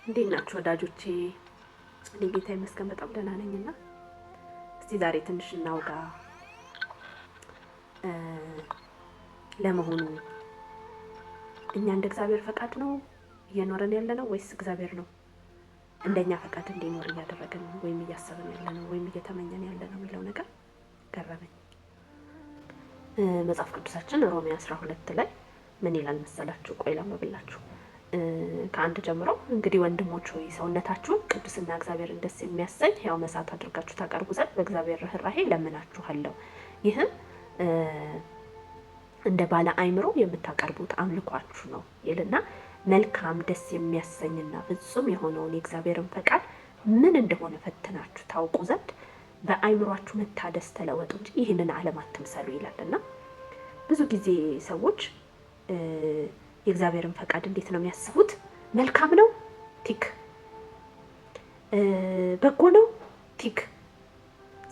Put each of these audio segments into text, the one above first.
እንዴት ናችሁ ወዳጆቼ? እኔ ጌታ ይመስገን በጣም ደህና ነኝና እስቲ ዛሬ ትንሽ እናውጋ። ለመሆኑ እኛ እንደ እግዚአብሔር ፈቃድ ነው እየኖረን ያለ ነው ወይስ እግዚአብሔር ነው እንደኛ ፈቃድ እንዲኖር እያደረገን ወይም እያሰብን ያለ ነው ወይም እየተመኘን ያለ ነው የሚለው ነገር ገረመኝ። መጽሐፍ ቅዱሳችን ሮሜ 12 ላይ ምን ይላል መሰላችሁ? ቆይ ላንብብላችሁ ከአንድ ጀምሮ። እንግዲህ ወንድሞች ሆይ ሰውነታችሁን ቅዱስና እግዚአብሔርን ደስ የሚያሰኝ ሕያው መስዋዕት አድርጋችሁ ታቀርቡ ዘንድ በእግዚአብሔር ርኅራኄ ለምናችኋለሁ። ይህም እንደ ባለ አእምሮ የምታቀርቡት አምልኳችሁ ነው ይልና መልካም ደስ የሚያሰኝና ፍጹም የሆነውን የእግዚአብሔርን ፈቃድ ምን እንደሆነ ፈትናችሁ ታውቁ ዘንድ በአእምሯችሁ መታደስ ተለወጡ እንጂ ይህንን ዓለም አትምሰሉ ይላልና ብዙ ጊዜ ሰዎች የእግዚአብሔርን ፈቃድ እንዴት ነው የሚያስቡት? መልካም ነው ቲክ፣ በጎ ነው ቲክ፣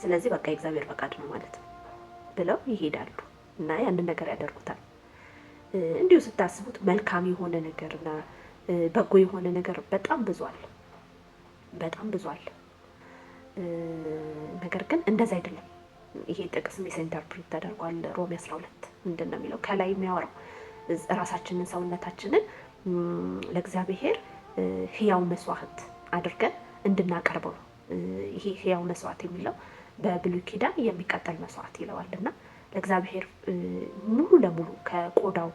ስለዚህ በቃ የእግዚአብሔር ፈቃድ ነው ማለት ነው ብለው ይሄዳሉ እና ያንን ነገር ያደርጉታል። እንዲሁ ስታስቡት መልካም የሆነ ነገርና በጎ የሆነ ነገር በጣም ብዙ አለ፣ በጣም ብዙ አለ። ነገር ግን እንደዛ አይደለም። ይሄ ጥቅስ ሚስ ኢንተርፕሬት ተደርጓል። ሮሜ 12 ምንድን ነው የሚለው? ከላይ የሚያወራው ራሳችንን ሰውነታችንን ለእግዚአብሔር ሕያው መስዋዕት አድርገን እንድናቀርበው ነው። ይሄ ሕያው መስዋዕት የሚለው በብሉይ ኪዳን የሚቃጠል መስዋዕት ይለዋልና ለእግዚአብሔር ሙሉ ለሙሉ ከቆዳው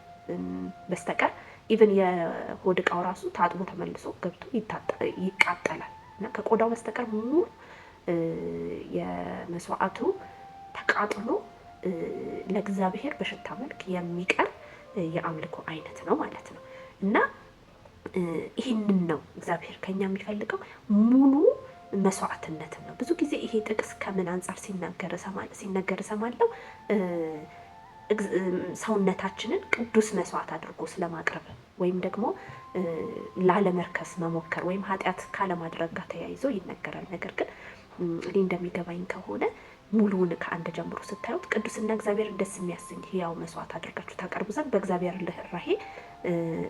በስተቀር ኢቭን የሆድ ዕቃው ራሱ ታጥቦ ተመልሶ ገብቶ ይቃጠላል እና ከቆዳው በስተቀር ሙሉ የመስዋዕቱ ተቃጥሎ ለእግዚአብሔር በሽታ መልክ የሚቀር የአምልኮ አይነት ነው ማለት ነው። እና ይህንን ነው እግዚአብሔር ከኛ የሚፈልገው፣ ሙሉ መስዋዕትነትን ነው። ብዙ ጊዜ ይሄ ጥቅስ ከምን አንጻር ሲነገር እሰማለሁ? ሰውነታችንን ቅዱስ መስዋዕት አድርጎ ስለማቅረብ ወይም ደግሞ ላለመርከስ መሞከር ወይም ኃጢአት ካለማድረግ ጋር ተያይዞ ይነገራል። ነገር ግን እኔ እንደሚገባኝ ከሆነ ሙሉውን ከአንድ ጀምሮ ስታዩት ቅዱስና እግዚአብሔርን ደስ የሚያሰኝ ሕያው መስዋዕት አድርጋችሁ ታቀርቡ ዘንድ በእግዚአብሔር ርኅራኄ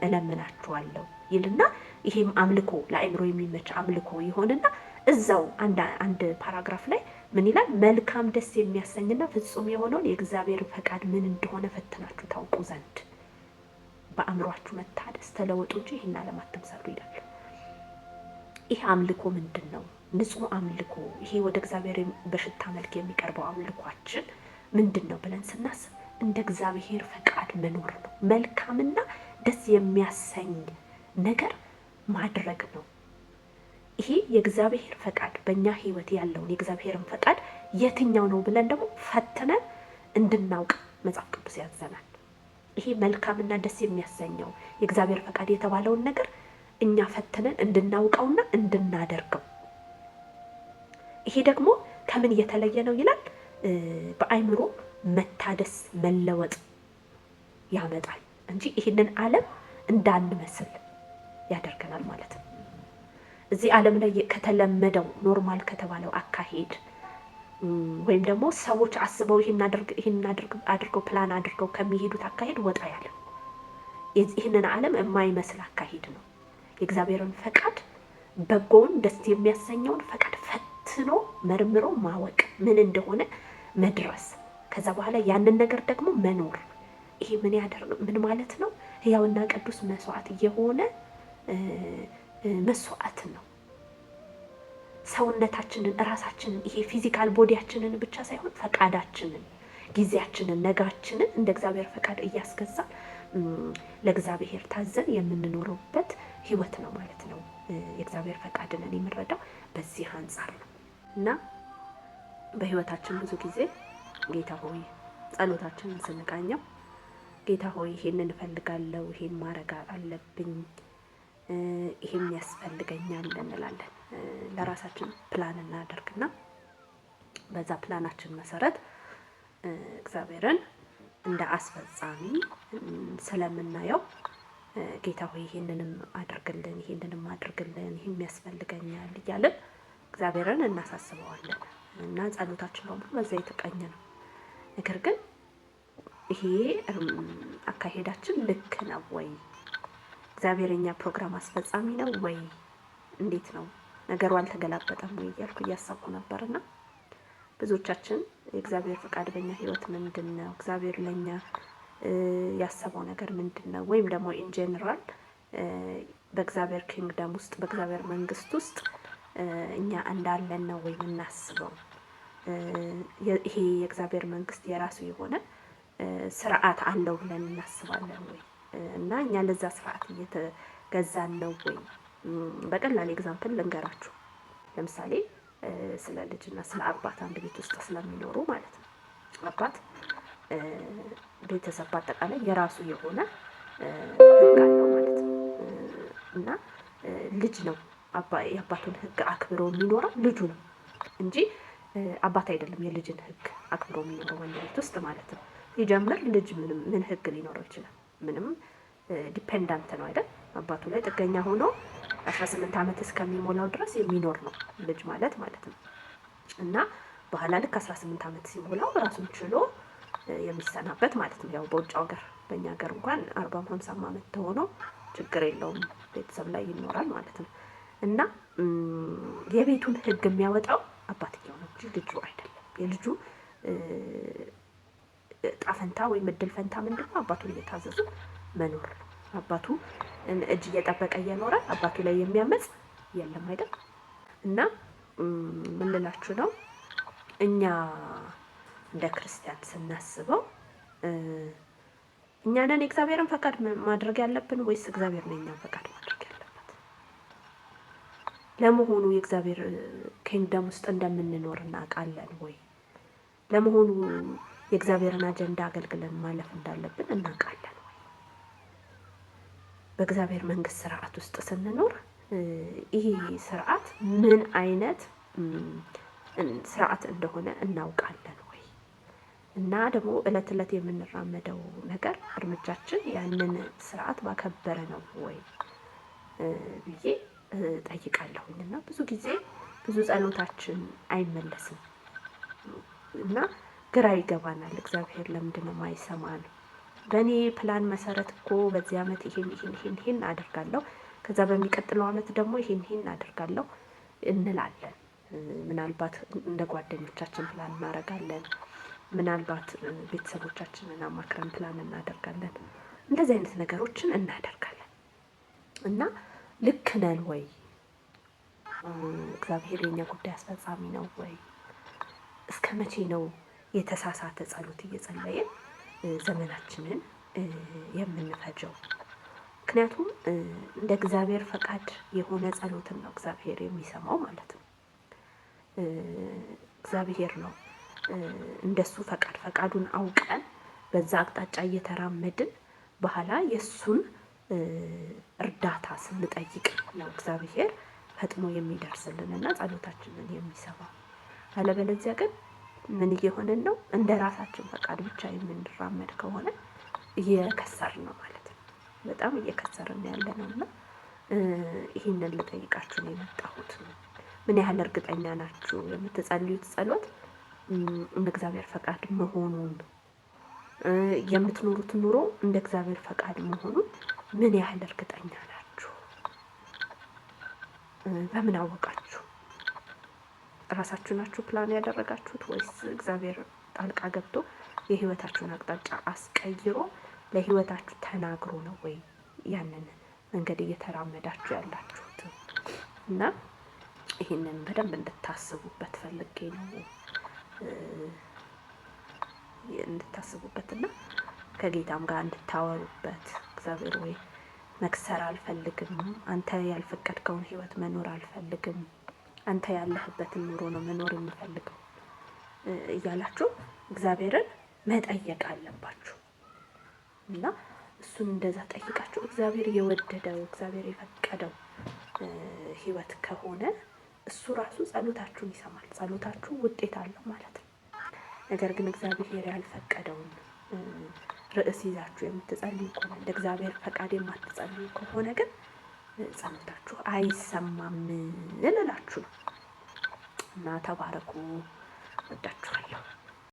እለምናችኋለሁ ይልና ይሄም አምልኮ ለአእምሮ የሚመች አምልኮ ይሆንና እዛው አንድ ፓራግራፍ ላይ ምን ይላል? መልካም ደስ የሚያሰኝና ፍጹም የሆነውን የእግዚአብሔር ፈቃድ ምን እንደሆነ ፈትናችሁ ታውቁ ዘንድ በአእምሯችሁ መታደስ ተለወጡ እንጂ ይህን ዓለም አትምሰሉ ይላል። ይህ አምልኮ ምንድን ነው? ንጹህ አምልኮ፣ ይሄ ወደ እግዚአብሔር በሽታ መልክ የሚቀርበው አምልኳችን ምንድን ነው ብለን ስናስብ እንደ እግዚአብሔር ፈቃድ መኖር ነው። መልካምና ደስ የሚያሰኝ ነገር ማድረግ ነው። ይሄ የእግዚአብሔር ፈቃድ በእኛ ህይወት ያለውን የእግዚአብሔርን ፈቃድ የትኛው ነው ብለን ደግሞ ፈትነን እንድናውቅ መጽሐፍ ቅዱስ ያዘናል። ይሄ መልካምና ደስ የሚያሰኘው የእግዚአብሔር ፈቃድ የተባለውን ነገር እኛ ፈትነን እንድናውቀውና እንድናደርገው። ይሄ ደግሞ ከምን የተለየ ነው ይላል? በአእምሮ መታደስ መለወጥ ያመጣል እንጂ ይህንን ዓለም እንዳንመስል ያደርገናል ማለት ነው። እዚህ ዓለም ላይ ከተለመደው ኖርማል ከተባለው አካሄድ ወይም ደግሞ ሰዎች አስበው ይህን አድርገው ፕላን አድርገው ከሚሄዱት አካሄድ ወጣ ያለ ይህንን ዓለም የማይመስል አካሄድ ነው። የእግዚአብሔርን ፈቃድ በጎውን ደስ የሚያሰኘውን ፈቃድ ፈትኖ መርምሮ ማወቅ ምን እንደሆነ መድረስ፣ ከዛ በኋላ ያንን ነገር ደግሞ መኖር። ይሄ ምን ማለት ነው? ሕያውና ቅዱስ መስዋዕት የሆነ መስዋዕት ነው። ሰውነታችንን፣ እራሳችንን፣ ይሄ ፊዚካል ቦዲያችንን ብቻ ሳይሆን ፈቃዳችንን፣ ጊዜያችንን፣ ነጋችንን እንደ እግዚአብሔር ፈቃድ እያስገዛን ለእግዚአብሔር ታዘን የምንኖርበት ህይወት ነው ማለት ነው። የእግዚአብሔር ፈቃድን የምንረዳው በዚህ አንጻር ነው። እና በህይወታችን ብዙ ጊዜ ጌታ ሆይ ጸሎታችንን ስንቃኘው ጌታ ሆይ ይሄንን እፈልጋለሁ፣ ይሄን ማድረግ አለብኝ፣ ይሄን ያስፈልገኛል እንላለን። ለራሳችን ፕላን እናደርግና በዛ ፕላናችን መሰረት እግዚአብሔርን እንደ አስፈጻሚ ስለምናየው ጌታ ሆይ ይሄንንም አድርግልን፣ ይሄንንም አድርግልን፣ ይሄም ያስፈልገኛል እያልን እግዚአብሔርን እናሳስበዋለን እና ጸሎታችን በሙሉ በዛ የተቃኘ ነው። ነገር ግን ይሄ አካሄዳችን ልክ ነው ወይ? እግዚአብሔር የኛ ፕሮግራም አስፈጻሚ ነው ወይ እንዴት ነው ነገሩ አልተገላበጠም ወይ እያልኩ እያሰብኩ ነበርና ብዙዎቻችን የእግዚአብሔር ፈቃድ በእኛ ህይወት ምንድን ነው? እግዚአብሔር ለእኛ ያሰበው ነገር ምንድን ነው? ወይም ደግሞ ኢን ጀነራል በእግዚአብሔር ኪንግደም ውስጥ በእግዚአብሔር መንግስት ውስጥ እኛ እንዳለን ነው ወይ የምናስበው? ይሄ የእግዚአብሔር መንግስት የራሱ የሆነ ስርዓት አለው ብለን እናስባለን ወይ? እና እኛ ለዛ ስርዓት እየተገዛን ነው ወይ? በቀላል ኤግዛምፕል ልንገራችሁ። ለምሳሌ ስለ ልጅና ስለ አባት አንድ ቤት ውስጥ ስለሚኖሩ ማለት ነው። አባት ቤተሰብ በአጠቃላይ የራሱ የሆነ ህግ አለው ማለት ነው። እና ልጅ ነው የአባቱን ህግ አክብሮ የሚኖረው ልጁ ነው እንጂ አባት አይደለም የልጅን ህግ አክብሮ የሚኖረው ወንድ ቤት ውስጥ ማለት ነው። ሲጀምር ልጅ ምን ህግ ሊኖረው ይችላል? ምንም ዲፔንዳንት ነው አይደል? አባቱ ላይ ጥገኛ ሆኖ 18 ዓመት እስከሚሞላው ድረስ የሚኖር ነው ልጅ ማለት ነው። እና በኋላ ልክ 18 ዓመት ሲሞላው ራሱን ችሎ የሚሰናበት ማለት ነው። ያው በውጭ ሀገር፣ በእኛ ሀገር እንኳን 40 50 ዓመት ተሆኖ ችግር የለውም ቤተሰብ ላይ ይኖራል ማለት ነው። እና የቤቱን ህግ የሚያወጣው አባትየው ነው እንጂ ልጁ አይደለም። የልጁ ጣፈንታ ወይም እድል ፈንታ ምንድነው? አባቱን እየታዘዙ መኖር ነው። አባቱ እጅ እየጠበቀ እየኖረ አባቱ ላይ የሚያመጽ የለም አይደል? እና ምን ልላችሁ ነው፣ እኛ እንደ ክርስቲያን ስናስበው እኛ ነን የእግዚአብሔርን ፈቃድ ማድረግ ያለብን ወይስ እግዚአብሔር ነው የእኛን ፈቃድ ማድረግ ያለበት? ለመሆኑ የእግዚአብሔር ኪንግደም ውስጥ እንደምንኖር እናውቃለን ወይ? ለመሆኑ የእግዚአብሔርን አጀንዳ አገልግለን ማለፍ እንዳለብን እናውቃለን ወይ? በእግዚአብሔር መንግስት ስርዓት ውስጥ ስንኖር ይሄ ስርዓት ምን አይነት ስርዓት እንደሆነ እናውቃለን ወይ? እና ደግሞ እለት እለት የምንራመደው ነገር እርምጃችን ያንን ስርዓት ባከበረ ነው ወይ ብዬ ጠይቃለሁኝ። እና ብዙ ጊዜ ብዙ ጸሎታችን አይመለስም እና ግራ ይገባናል። እግዚአብሔር ለምንድን ነው የማይሰማን? በእኔ ፕላን መሰረት እኮ በዚህ ዓመት ይሄን አደርጋለሁ፣ ከዛ በሚቀጥለው ዓመት ደግሞ ይሄን አደርጋለሁ እንላለን። ምናልባት እንደ ጓደኞቻችን ፕላን እናደርጋለን። ምናልባት ቤተሰቦቻችንን አማክረን ፕላን እናደርጋለን። እንደዚህ አይነት ነገሮችን እናደርጋለን እና ልክ ነን ወይ? እግዚአብሔር የኛ ጉዳይ አስፈጻሚ ነው ወይ? እስከ መቼ ነው የተሳሳተ ጸሎት እየጸለየን ዘመናችንን የምንፈጀው? ምክንያቱም እንደ እግዚአብሔር ፈቃድ የሆነ ጸሎትን ነው እግዚአብሔር የሚሰማው ማለት ነው። እግዚአብሔር ነው እንደሱ ፈቃዱን አውቀን በዛ አቅጣጫ እየተራመድን በኋላ የሱን እርዳታ ስንጠይቅ ነው እግዚአብሔር ፈጥኖ የሚደርስልንና ጸሎታችንን የሚሰማው። አለበለዚያ ግን ምን እየሆነን ነው? እንደ ራሳችን ፈቃድ ብቻ የምንራመድ ከሆነ እየከሰርን ነው ማለት ነው። በጣም እየከሰርን ያለ ነው። እና ይህንን ልጠይቃችሁ ነው የመጣሁት። ምን ያህል እርግጠኛ ናችሁ የምትጸልዩት ጸሎት እንደ እግዚአብሔር ፈቃድ መሆኑን፣ የምትኖሩት ኑሮ እንደ እግዚአብሔር ፈቃድ መሆኑን ምን ያህል እርግጠኛ ናችሁ? በምን አወቃችሁ? ራሳችሁ ናችሁ ፕላን ያደረጋችሁት ወይስ እግዚአብሔር ጣልቃ ገብቶ የህይወታችሁን አቅጣጫ አስቀይሮ ለህይወታችሁ ተናግሮ ነው ወይ ያንን መንገድ እየተራመዳችሁ ያላችሁት? እና ይህንን በደንብ እንድታስቡበት ፈልጌ ነው እንድታስቡበትና ከጌታም ጋር እንድታወሩበት። እግዚአብሔር ወይ መክሰር አልፈልግም፣ አንተ ያልፈቀድከውን ህይወት መኖር አልፈልግም፣ አንተ ያለህበትን ኑሮ ነው መኖር የምፈልገው እያላችሁ እግዚአብሔርን መጠየቅ አለባችሁ። እና እሱን እንደዛ ጠይቃችሁ እግዚአብሔር የወደደው እግዚአብሔር የፈቀደው ህይወት ከሆነ እሱ ራሱ ጸሎታችሁን ይሰማል። ጸሎታችሁ ውጤት አለው ማለት ነው። ነገር ግን እግዚአብሔር ያልፈቀደውን ርዕስ ይዛችሁ የምትጸልዩ ከሆነ እንደ እግዚአብሔር ፈቃድ የማትጸልዩ ከሆነ ግን ጸሎታችሁ አይሰማም እላችሁ ነው። እና ተባረኩ። ወዳችኋለሁ።